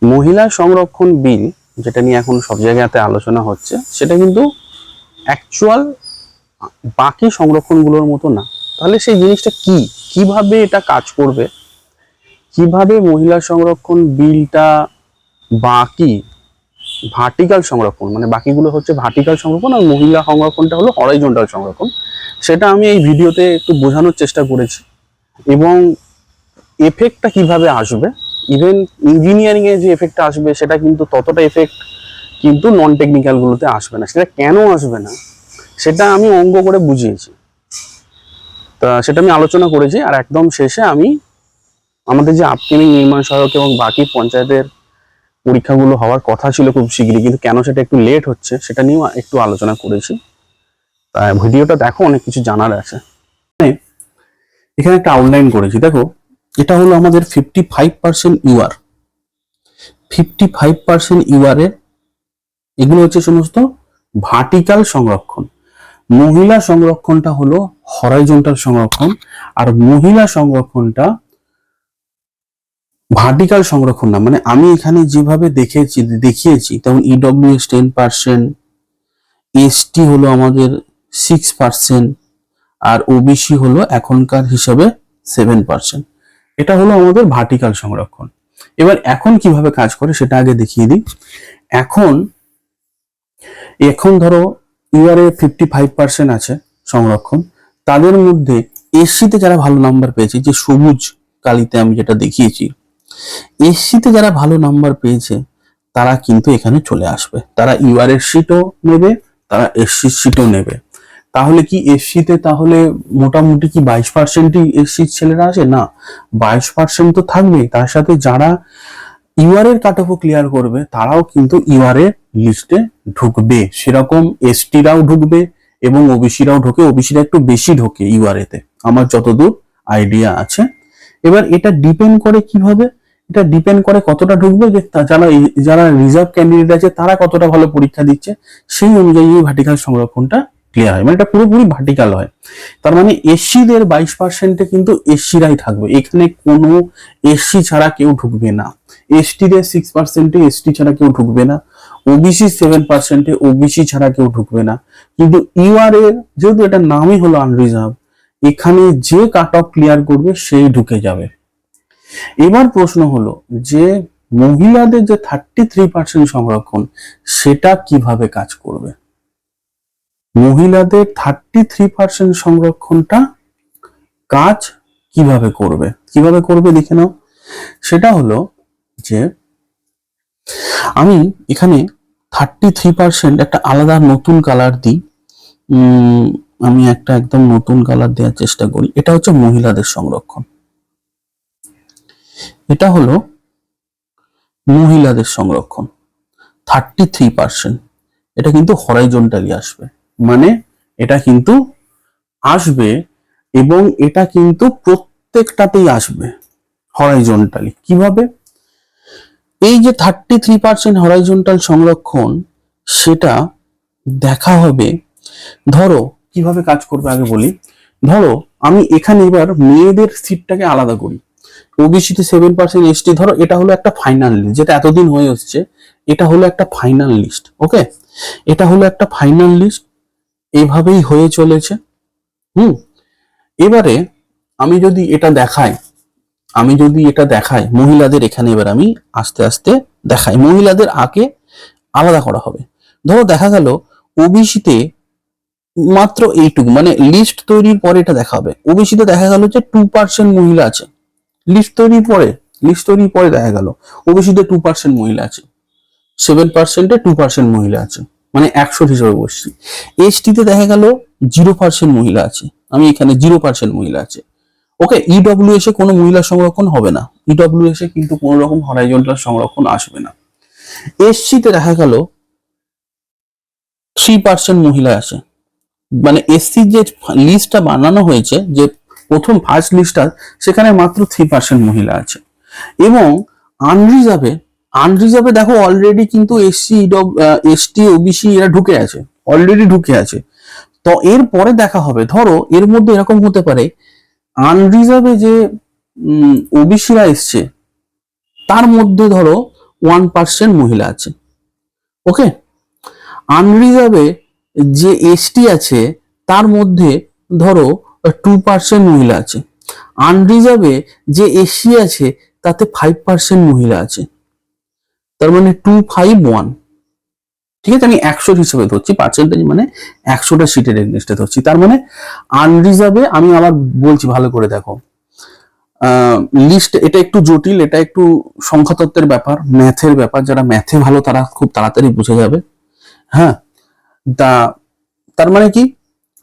মহিলা সংরক্ষণ বিল যেটা নিয়ে এখন সব জায়গাতে আলোচনা হচ্ছে, সেটা কিন্তু অ্যাকচুয়াল বাকি সংরক্ষণগুলোর মতো না। তাহলে সেই জিনিসটা কি, কিভাবে এটা কাজ করবে, কিভাবে মহিলা সংরক্ষণ বিলটা বাকি ভার্টিক্যাল সংরক্ষণ, মানে বাকিগুলো হচ্ছে ভার্টিক্যাল সংরক্ষণ আর মহিলা সংরক্ষণটা হলো হরাইজন্টাল সংরক্ষণ, সেটা আমি এই ভিডিওতে একটু বোঝানোর চেষ্টা করেছি। এবং এফেক্টটা কিভাবে আসবে, ইভেন ইঞ্জিনিয়ারিং এ যে এফেক্টটা আসবে সেটা কিন্তু ততটা এফেক্ট কিন্তু নন টেকনিক্যাল গুলোতে আসবে না। সেটা কেন আসবে না সেটা আমি অঙ্ক করে বুঝিয়েছি, তা সেটা আমি আলোচনা করেছি। আর একদম শেষে আমি আমাদের যে আপকামিং নির্মাণ সহায়ক এবং বাকি পঞ্চায়েতের পরীক্ষাগুলো হওয়ার কথা ছিল খুব শীঘ্রই, কিন্তু কেন সেটা একটু লেট হচ্ছে সেটা নিয়েও একটু আলোচনা করেছি। তাই ভিডিওটা দেখো, অনেক কিছু জানার আছে। এখানে একটা আউটলাইন করেছি, দেখো এটা হলো আমাদের 55% ইউআর। 55% ইউআর এর এগুলো হচ্ছে সমস্ত ভার্টিক্যাল সংরক্ষণ। মহিলা সংরক্ষণটা হলো হরাইজন্টাল সংরক্ষণ, আর মহিলা সংরক্ষণটা ভার্টিক্যাল সংরক্ষণ না। মানে আমি এখানে যেভাবে দেখিয়েছি তেমন ইডব্লিউএস 10%, এসটি হলো আমাদের 6%, আর ওবিসি হলো এখনকার হিসাবে 7%। এটা হলো আমাদের ভার্টিক্যাল সংরক্ষণ। এবার এখন কিভাবে কাজ করে সেটা আগে দেখিয়ে দিই। এখন ধরো ইউআরএ 55% আছে সংরক্ষণ, তাদের মধ্যে এসসিতে যারা ভালো নাম্বার পেয়েছে, যে সবুজ কালিতে আমি যেটা দেখিয়েছি, এসসিতে যারা ভালো নাম্বার পেয়েছে তারা কিন্তু এখানে চলে আসবে। তারা ইউআরএর সিটও নেবে, তারা এসসির সিটও নেবে। তাহলে কি এসসিতে তাহলে মোটামুটি কি 22%ই এসসির ছেলেরা আসে? না, 22% তো থাকবেই, তার সাথে যারা ইউআরএর কাট অফও ক্লিয়ার করবে তারাও কিন্তু ইউআরএ লিস্টে ঢুকবে। সেরকম এসটিরাও ঢুকবে এবং ওবিসিরাও ঢোকে, ওবিসিরা একটু বেশি ঢোকে ইউআরএতে, আমার যতদূর আইডিয়া আছে। এবার এটা ডিপেন্ড করে কিভাবে, এটা ডিপেন্ড করে কতটা ঢুকবে, যে যারা রিজার্ভ ক্যান্ডিডেট আছে তারা কতটা ভালো পরীক্ষা দিচ্ছে, সেই অনুযায়ী ভার্টিক্যাল সংরক্ষণটা ক্লিয়ার হয়। মানে এটা পুরোপুরি ভার্টিক্যাল হয়। তার মানে এসসিদের 22%-এ কিন্তু এসসিরাই থাকবে, এখানে কোনো এসসি ছাড়া কেউ ঢুকবে না। এসটিদের 6%-এ এসটি ছাড়া কেউ ঢুকবে না। ওবিসি 7%-এ ওবিসি ছাড়া কেউ ঢুকবে না। কিন্তু ইউআরএ যেহেতু এটা নামই হলো আনরিজার্ভ, এখানে যে কাট অফ ক্লিয়ার করবে সেই ঢুকে যাবে। এবার প্রশ্ন হলো যে মহিলাদের যে 33% সংরক্ষণ সেটা কিভাবে কাজ করবে। মহিলাদের 33% সংরক্ষণটা কাজ কিভাবে করবে দেখে নাও। সেটা হলো যে আমি এখানে 33% একটা আলাদা নতুন কালার দিই। আমি একটা একদম নতুন কালার দেওয়ার চেষ্টা করি। এটা হচ্ছে মহিলাদের সংরক্ষণ, এটা হলো মহিলাদের সংরক্ষণ 33%। এটা কিন্তু হরাইজন্টালি আসবে, মানে এটা কিন্তু আসবে এবং এটা কিন্তু প্রত্যেকটাতেই আসবে হরাইজন্টালি। কিভাবে? এই যে 33% হরাইজন্টাল সংরক্ষণ সেটা দেখা হবে, ধরো কিভাবে কাজ করবে আগে বলি। ধরো আমি এখানে এবার মেয়েদের সিটটাকে আলাদা করি, ওবিসিতে 7%, এসটি ধরো এটা হলো একটা ফাইনাল লিস্ট, যেটা এতদিন হয়ে আসছে, এটা হলো একটা ফাইনাল লিস্ট। ওকে, এটা হলো একটা ফাইনাল লিস্ট, এইভাবেই হয়ে চলেছে। এবারে আমি যদি এটা দেখাই মহিলাদের, এখানে এবার আমি আস্তে আস্তে দেখাই মহিলাদের আগে আলাদা করা হবে। ধরো দেখা গেল ওবিসিতে মাত্র এইটুকু, মানে লিস্ট তৈরির পরে এটা দেখা হবে। ওবিসিতে দেখা গেল যে 2% মহিলা আছে, লিস্ট তৈরির পরে দেখা গেল ওবিসিতে 2% মহিলা আছে, 7%-এ 2% মহিলা আছে, মানে 100 হিসেবে বসছি। এসটিতে দেখা গেল 0% মহিলা আছে, আমি এখানে 0% মহিলা আছে। ওকে, ইডব্লিউএস এ কোনো মহিলা সংরক্ষণ হবে না, ইডব্লিউএস এ কিন্তু কোনো রকম হরাইজন্টাল সংরক্ষণ আসবে না। এসসিতে দেখা গেল 3% মহিলা আছে, মানে এসসি যে লিস্টটা বানানো হয়েছে, যে প্রথম ফার্স্ট লিস্টটা, সেখানে মাত্র 3% মহিলা আছে। এবং আনরিজার্ভে দেখো অলরেডি কিন্তু এসটি ওবিসি এরা অলরেডি ঢুকে আছে। তো এর পরে দেখা হবে, ধরো এর মধ্যে এরকম হতে পারে আনরিজার্ভে যে ওবিসিরা এসছে তার মধ্যে ধরো 1% মহিলা আছে। ওকে, আনরিজার্ভে যে এসটি আছে তার মধ্যে ধরো 2% মহিলা আছে। আনরিজার্ভে যে এসসি আছে তাতে 5% মহিলা আছে। তার মানে 251। ঠিক আছে, আমি 100 হিসেবে ধরছি, পার্সেন্টেজ মানে 100টা সিটের এগেইনস্টে ধরছি। তার মানে আনরিজার্ভে, আমি আবার বলছি ভালো করে দেখো, লিস্ট এটা একটু জটিল, এটা একটু সংখ্যাতত্ত্বের ব্যাপার, ম্যাথের ব্যাপার, যারা ম্যাথে ভালো তারা খুব তাড়াতাড়ি বুঝে যাবে। হ্যাঁ, তার মানে কি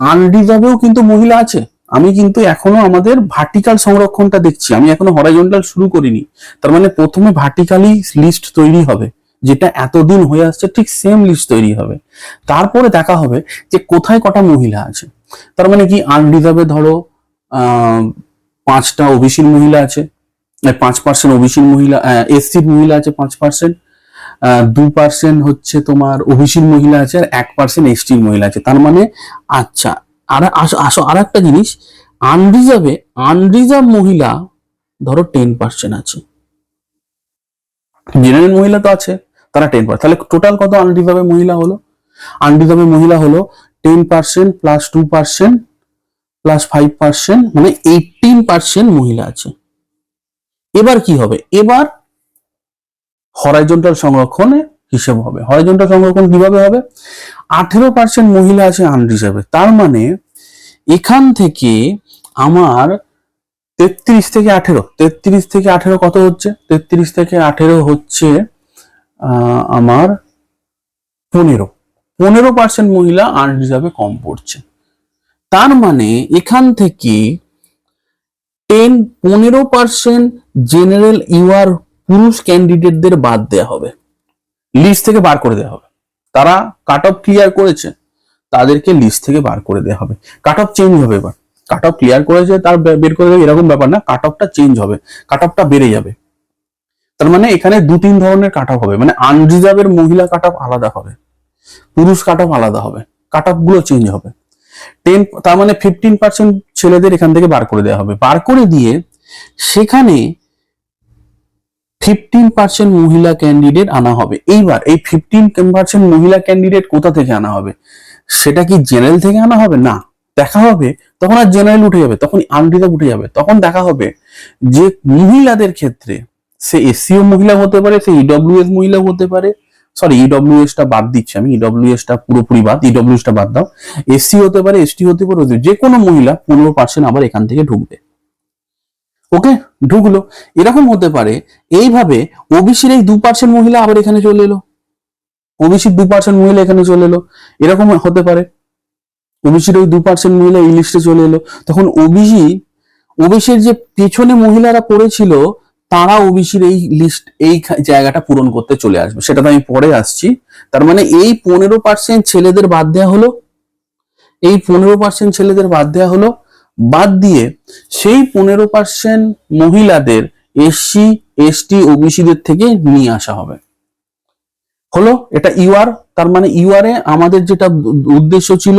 আনরিজার্ভেও কিন্তু মহিলা আছে। আমি কিন্তু এখনো আমাদের ভার্টিক্যাল সংরক্ষণটা দেখছি, আমি এখনো হরাইজন্টাল শুরু করিনি। তার মানে প্রথমে ভার্টিক্যালি লিস্ট তৈরি হবে, যেটা এতদিন হয়ে আসছে ঠিক সেম লিস্ট তৈরি হবে, তারপরে দেখা হবে যে কোথায় কটা মহিলা আছে। তার মানে কি আনরিজার্ভে ধরো 5টা ওবিসির মহিলা আছে, 5% ওবিসির মহিলা, এসসির মহিলা আছে 5%, 2% হচ্ছে তোমার ওবিসির মহিলা আছে, আর 1% এসটির মহিলা আছে। তার মানে আচ্ছা, আর একটা জিনিস, আনরিজার্ভ মহিলা ধরো 10% আছে, জেনারেল মহিলা তো আছে, তারা 10%। তাহলে টোটাল কত আনরিজার্ভে মহিলা হলো? আনরিজার্ভে মহিলা হলো 10% প্লাস 2% প্লাস 5%, মানে 18% মহিলা আছে। এবার কি হবে? এবার হরাইজন্টাল সংরক্ষণে হিসেব হবে। হরাইজন্টাল সংরক্ষণ কিভাবে হবে? 18% মহিলা আছে আনরিজার্ভে, তার মানে এখান থেকে আমার 33 থেকে 18 কত হচ্ছে? 33 থেকে 18 হচ্ছে আমার 15% মহিলা আনরিজার্ভে কম পড়ছে। তার মানে এখান থেকে 15% জেনারেল ইউআর পুরুষ ক্যান্ডিডেটদের বাদ দেওয়া হবে, লিস্ট থেকে বার করে দেওয়া হবে। তারা কাট অফ ক্লিয়ার করেছে, তাদেরকে লিস্ট থেকে বার করে দেওয়া হবে। কাট অফ চেঞ্জ হবে, এবার কাট অফ ক্লিয়ার করেছে তার বের করে দেবে এরকম ব্যাপার না, কাট অফটা চেঞ্জ হবে, কাট অফটা বেড়ে যাবে। তার মানে এখানে 2-3 ধরনের কাট অফ হবে, মানে আনরিজার্ভের মহিলা কাট অফ আলাদা হবে, পুরুষ কাট অফ আলাদা হবে, কাট অফ গুলো চেঞ্জ হবে। তার মানে 15% ছেলেদের এখান থেকে বার করে দেওয়া হবে, বার করে দিয়ে সেখানে 15% মহিলা ক্যান্ডিডেট আনা হবে। এইবার এই 15% মহিলা ক্যান্ডিডেট কোথা থেকে আনা হবে? সেটা কি জেনারেল থেকে আনা হবে? না, দেখা হবে তখন আর জেনারেল উঠে যাবে, তখন আনরিজার্ভ উঠে যাবে। তখন দেখা হবে যে মহিলাদের ক্ষেত্রে সে এসসিও মহিলা হতে পারে, সে ইডব্লিউএস মহিলা হতে পারে, সরি ইডব্লিউএস টা বাদ দিচ্ছি আমি, ইডব্লিউএস টা পুরোপুরি বাদ, ইডব্লিউএস টা বাদ দাও, এসসি হতে পারে, এসটি হতে পারে, যে কোনো মহিলা 15% আবার এখান থেকে ঢুকবে। ওকে, ঢুকলো। এরকম হতে পারে এইভাবে ওবিসির এই 2% মহিলা আবার এখানে চলে এলো, ওবিসির 2% মহিলা এখানে চলে এলো, এরকম হতে পারে ওবিসির ওই 2% মহিলা এই লিস্টে চলে এলো। তখন ওবিসির যে পেছনে মহিলারা পড়েছিল তারা ওবিসির এই লিস্ট, এই জায়গাটা পূরণ করতে চলে আসবে, সেটা তো আমি পরে আসছি। তার মানে এই 15% ছেলেদের বাদ দেওয়া হলো, এই 15% ছেলেদের বাদ দেওয়া হলো, বাদ দিয়ে সেই 15% মহিলাদের এসসি এসটি ওবিসিদের থেকে নিয়ে আসা হবে। হলো এটা ইউআর। তার মানে ইউআর এ আমাদের যেটা উদ্দেশ্য ছিল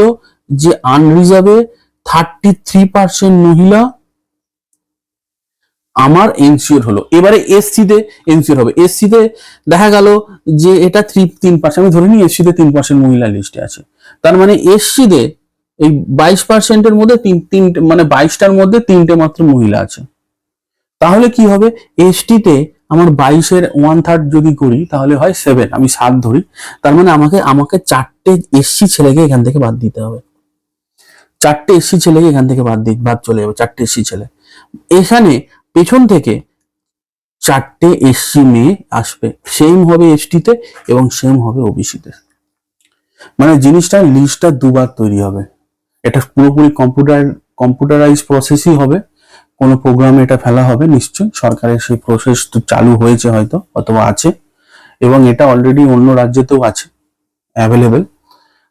যে আনরিজার্ভে 33% মহিলা আমার এনসিওর হলো। এবারে এসসি তে এনসিওর হবে। এসসি তে দেখা গেল যে এটা 3%, আমি ধরে নিই এসসি তে 3% মহিলা লিস্টে আছে। তার মানে এসসি তে এই 22%-এর মধ্যে মানে 22টার মধ্যে 3টে মাত্র মহিলা আছে। তাহলে কি হবে? এসটি তে আমার 22-এর 1/3 যদি করি তাহলে হয় 7, আমি 7 ধরি। তার মানে আমাকে 4টে এসসি ছেলেকে এখান থেকে বাদ দিতে হবে, 4টে এসসি ছেলেকে এখান থেকে বাদ চলে যাবে, 4টে এসসি ছেলে। এখানে পেছন থেকে 4টে এসসি মেয়ে আসবে, সেম হবে এসটি তে এবং সেম হবে ওবিসি তে। মানে জিনিসটা লিস্টটা দুবার তৈরি হবে। এটা পুরোপুরি কম্পিউটারাইজ প্রসেসই হবে, কোনো প্রোগ্রামে এটা ফেলা হবে নিশ্চয়ই, সরকারের সেই প্রসেস তো চালু হয়েছে হয়তো অথবা আছে, এবং এটা অলরেডি অন্য রাজ্যেতেও আছে অ্যাভেলেবেল,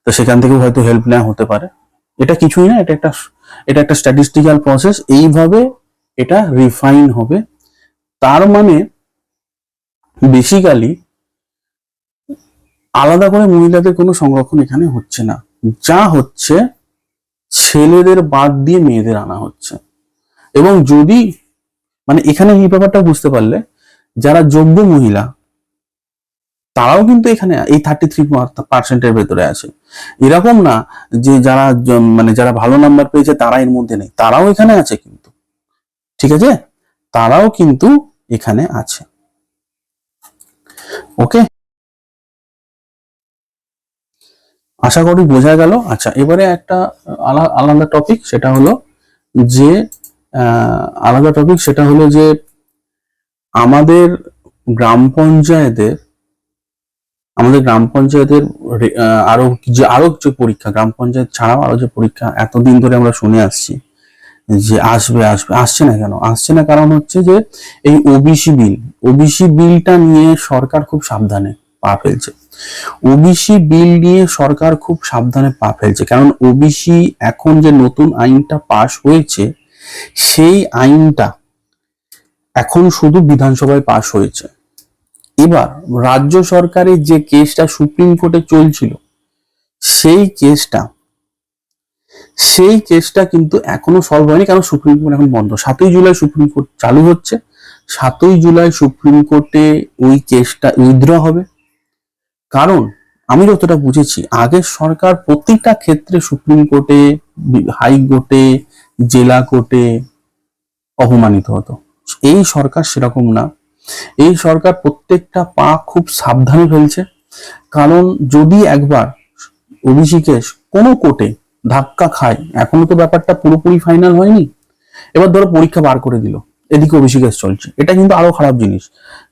তো সেখান থেকেও হয়তো হেল্প নেওয়া হতে পারে। এটা কিছুই না, এটা একটা স্ট্যাটিস্টিক্যাল প্রসেস, এইভাবে এটা রিফাইন হবে। তার মানে বেসিক্যালি আলাদা করে মহিলাদের কোনো সংরক্ষণ এখানে হচ্ছে না, যা হচ্ছে ছেলেদের বাদ দিয়ে মেয়েদের আনা হচ্ছে। এবং যদি মানে এখানে এই ব্যাপারটা বুঝতে পারলে, যারা যোগ্য মহিলা তারাও কিন্তু এখানে এই 33% ভেতরে আছে। এরকম না যে যারা মানে যারা ভালো নাম্বার পেয়েছে তারা এর মধ্যে নেই, তারাও এখানে আছে কিন্তু, ঠিক আছে, তারাও কিন্তু এখানে আছে। ওকে, আশা করি বোঝা গেল। আচ্ছা, এবারে একটা আলাদা টপিক, সেটা হলো যে আমাদের গ্রাম পঞ্চায়েতের আরো যে পরীক্ষা, গ্রাম পঞ্চায়েত ছাড়াও আরো যে পরীক্ষা এতদিন ধরে আমরা শুনে আসছি যে আসবে আসবে, আসছে না কেন? আসছে না কারণ হচ্ছে যে এই ওবিসি বিলটা নিয়ে সরকার খুব সাবধানে পা ফেলছে। ওবিসি বিল নিয়ে সরকার খুব সাবধানে পা ফেলছে, কারণ ওবিসি এখন যে নতুন আইনটা পাশ হয়েছে, সেই আইনটা এখন শুধু বিধানসভায় পাশ হয়েছে। এবার রাজ্য সরকারের যে কেসটা সুপ্রিম কোর্টে চলছিল, সেই কেসটা কিন্তু এখনো সলভ হয়নি, কারণ সুপ্রিম কোর্ট এখন বন্ধ। 7ই জুলাই সুপ্রিম কোর্ট চালু হচ্ছে, 7ই জুলাই সুপ্রিম কোর্টে ওই কেসটা উইথড্র হবে। কারণ আমি যতটা বুঝেছি, আগের সরকার প্রতিটা ক্ষেত্রে সুপ্রিম কোর্টে, হাইকোর্টে, জেলা কোর্টে অপমানিত হতো। এই সরকার সেরকম না, এই সরকার প্রত্যেকটা পা খুব সাবধানে ফেলছে। কারণ যদি একবার ওবিসি কেস কোনো কোর্টে ধাক্কা খায়, এখনো তো ব্যাপারটা পুরোপুরি ফাইনাল হয়নি, এবার ধরো পরীক্ষা বার করে দিল, এদিকে ওবিসি কেস চলছে, এটা কিন্তু আরো খারাপ জিনিস।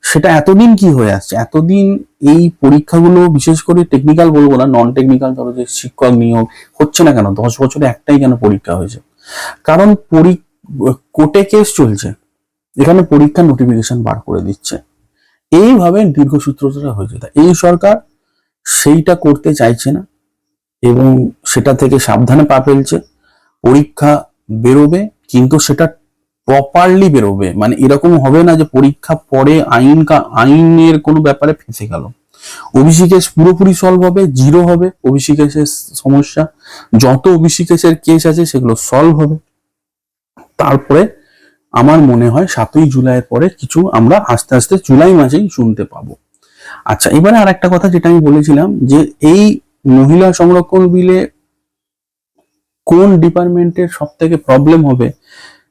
সেটা এতদিন কি হয়ে আসছে, এতদিন এই পরীক্ষাগুলো বিশেষ করে টেকনিক্যাল বলবো না, নন টেকনিক্যাল, ধরো যে শিক্ষক নিয়োগ হচ্ছে না কেন, 10 বছরে একটাই কেন পরীক্ষা হয়েছে? কারণ কোর্টে কেস চলছে, এখানে পরীক্ষার নোটিফিকেশন বার করে দিচ্ছে, এইভাবে দীর্ঘসূত্রতা হয়েছে। এই সরকার সেইটা করতে চাইছে না এবং সেটা থেকে সাবধানে পা ফেলছে। পরীক্ষা বেরোবে, কিন্তু সেটা প্রপারলি বেরোবে, মানে এরকম হবে না যে পরীক্ষা পরে আইনের কোনো ব্যাপারে ফেঁসে গেল। ওবিসি কেস পুরোপুরি সলভ হবে, জিরো হবে ওবিসি কেসের সমস্যা, যত ওবিসি কেসের কেস আছে সেগুলো সলভ হবে। তারপরে আমার মনে হয় 7ই জুলাইয়ের পরে কিছু আমরা আস্তে আস্তে জুলাই মাসেই শুনতে পাবো। আচ্ছা, এবারে আর একটা কথা যেটা আমি বলেছিলাম, যে এই মহিলা সংরক্ষণ বিলে কোন ডিপার্টমেন্টের সব থেকে প্রবলেম হবে,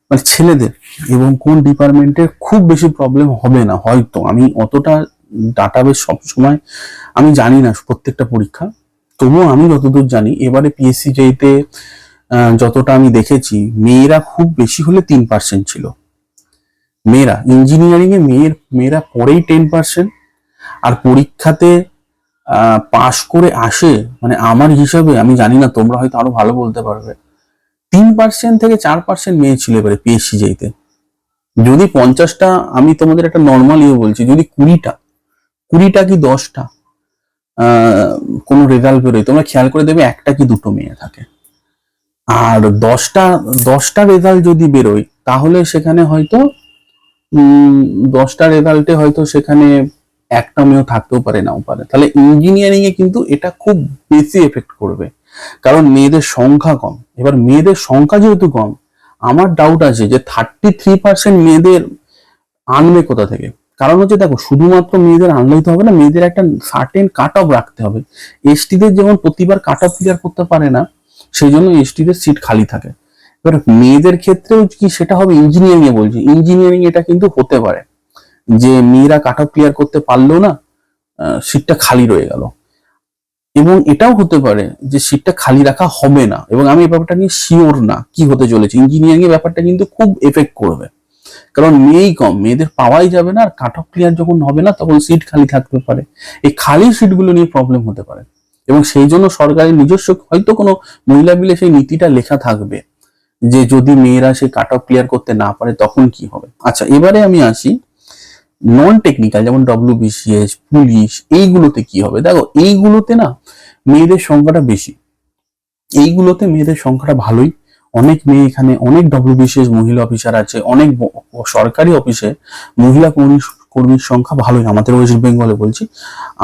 মানে ছেলেদের, এবং কোন ডিপার্টমেন্টের খুব বেশি প্রবলেম হবে না, হয়তো আমি অতটা ডাটাবেস সব সময় আমি জানি না প্রত্যেকটা পরীক্ষা, তবুও আমি যতদূর জানি এবারে পিএসসি যেতে যতটা আমি দেখেছি, মেয়েরা খুব বেশি হলে 3% ছিল। মেয়েরা ইঞ্জিনিয়ারিং এ মেয়েরা পরেই 10%, আর পরীক্ষাতে পাশ করে আসে, মানে আমার হিসাবে, আমি জানি না, তোমরা হয়তো আরো ভালো বলতে পারবে, 3% থেকে 4% মেয়ে ছিল এবারে পিএসসি যেতে। যদি 50টা, আমি তোমাদের একটা নর্মাল বলছি, যদি 20টা কি 10টা কোনো রেজাল্ট বেরোয়, তোমরা খেয়াল করে দেবে একটা কি দুটো মেয়ে থাকে। আর 10টা রেজাল্ট যদি বেরোয়, তাহলে সেখানে হয়তো 10টা রেজাল্টে হয়তো সেখানে একটা মেয়েও থাকতেও পারে, নাও পারে। তাহলে ইঞ্জিনিয়ারিং এ কিন্তু এটা খুব বেশি এফেক্ট করবে, কারণ মেয়েদের সংখ্যা কম। এবার মেয়েদের সংখ্যা যেহেতু কম, আমার ডাউট আছে যে 33% মেয়েদের আনবে কোথা থেকে। কারণ হচ্ছে, দেখো, শুধুমাত্র মেয়েদের আনলেই তো হবে না, মেয়েদের একটা সার্টেন কাট অফ রাখতে হবে। এসটিদের যেমন প্রতিবার কাট অফ ক্লিয়ার করতে পারে না, সেই জন্য এসটিদের সিট খালি থাকে। এবার মেয়েদের ক্ষেত্রেও কি সেটা হবে? ইঞ্জিনিয়ারিং এ বলছি, ইঞ্জিনিয়ারিং এটা কিন্তু হতে পারে যে মেয়েরা কাট অফ ক্লিয়ার করতে পারলো না, সিটটা খালি রয়ে গেল। এবং এটাও হতে পারে যে সিটটা খালি রাখা হবে না, এবং আমি এই ব্যাপারটা নিয়ে শিওর না কি হতে চলেছে। ইঞ্জিনিয়ারিং এর ব্যাপারটা কিন্তু খুব এফেক্ট করবে, কারণ মেয়েই কম, মেয়েদের পাওয়াই যাবে না, আর কাট অফ ক্লিয়ার যখন হবে না তখন সিট খালি থাকতে পারে। এই খালি সিটগুলো নিয়ে প্রবলেম হতে পারে, এবং সেই জন্য সরকারের নিজস্ব হয়তো কোনো মহিলা বিলে সেই নীতিটা লেখা থাকবে যে যদি মেয়েরা সেই কাট অফ ক্লিয়ার করতে না পারে তখন কি হবে। আচ্ছা, এবারে আমি আসি নন টেকনিক্যাল, যেমন ডব্লিউবিসিএস, পুলিশ, এইগুলোতে কি হবে। দেখো, এইগুলোতে না মেয়েদের সংখ্যাটা বেশি, এইগুলোতে মেয়েদের সংখ্যাটা ভালোই, অনেক মেয়ে এখানে, অনেক ডব্লিউবিসিএস মহিলা অফিসার আছে, অনেক সরকারি অফিসে মহিলা কর্মীর সংখ্যা ভালোই। আমাদের ওয়েস্ট বেঙ্গলে বলছি,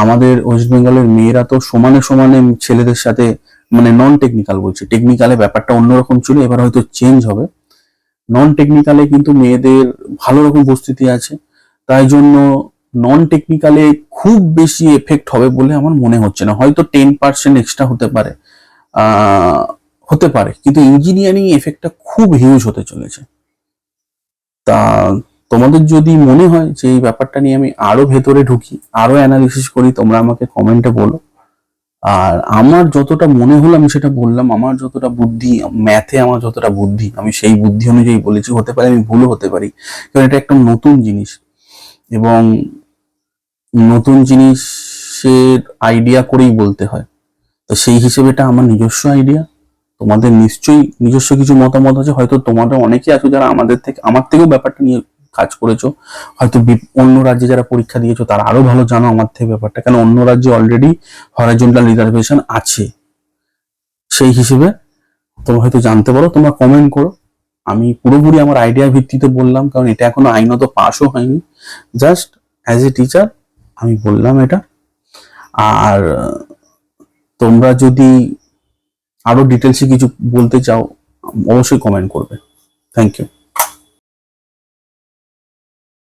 আমাদের ওয়েস্ট বেঙ্গলের মেয়েরা তো সমানে সমানে ছেলেদের সাথে, মানে নন টেকনিক্যাল বলছি, টেকনিক্যালে ব্যাপারটা অন্যরকম ছিল, এবার হয়তো চেঞ্জ হবে। নন টেকনিক্যালে কিন্তু মেয়েদের ভালো রকম উপস্থিতি আছে, তাই জন্য নন টেকনিক্যালে খুব বেশি এফেক্ট হবে বলে আমার মনে হচ্ছে না, হয়তো 10% এক্সট্রা হতে পারে, হতে পারে, কিন্তু ইঞ্জিনিয়ারিং এফেক্টটা খুব হিউজ হতে চলেছে। তা তোমাদের যদি মনে হয় যে এই ব্যাপারটা নিয়ে আমি আরো ভেতরে ঢুকি, আরো অ্যানালিসিস করি, তোমরা আমাকে কমেন্টে বলো। আর আমার যতটা মনে হলো আমি সেটা বললাম, আমার যতটা বুদ্ধি, ম্যাথে আমার যতটা বুদ্ধি, আমি সেই বুদ্ধি অনুযায়ী বলেছি। হতে পারে আমি ভুলও হতে পারি, কারণ এটা একটা নতুন জিনিস, এবং নতুন জিনিসের আইডিয়া করেই বলতে হয়। তো সেই হিসেবে এটা আমার নিজস্ব আইডিয়া। তোমাদের নিশ্চয়ই নিজস্ব কিছু মতামত আছে, হয়তো তোমাদের অনেকে আছো যারা আমার থেকেও ব্যাপারটা নিয়ে কাজ করেছো, হয়তো অন্য রাজ্যে যারা পরীক্ষা দিয়েছো তারা আরো ভালো জানো আমার থেকে ব্যাপারটা, কেন অন্য রাজ্যে অলরেডি হরাইজন্টাল রিজার্ভেশন আছে। সেই হিসেবে তোমরা হয়তো জানতে পারো, তোমরা কমেন্ট করো। আমি পুরোপুরি আমার আইডিয়ার ভিত্তিতে বললাম, কারণ এটা এখনো আইনত পাসও হয়নি, জাস্ট অ্যাজ এ টিচার আমি বললাম এটা। আর তোমরা যদি আরো ডিটেলসে কিছু বলতে চাও অবশ্যই কমেন্ট করবে। Thank you.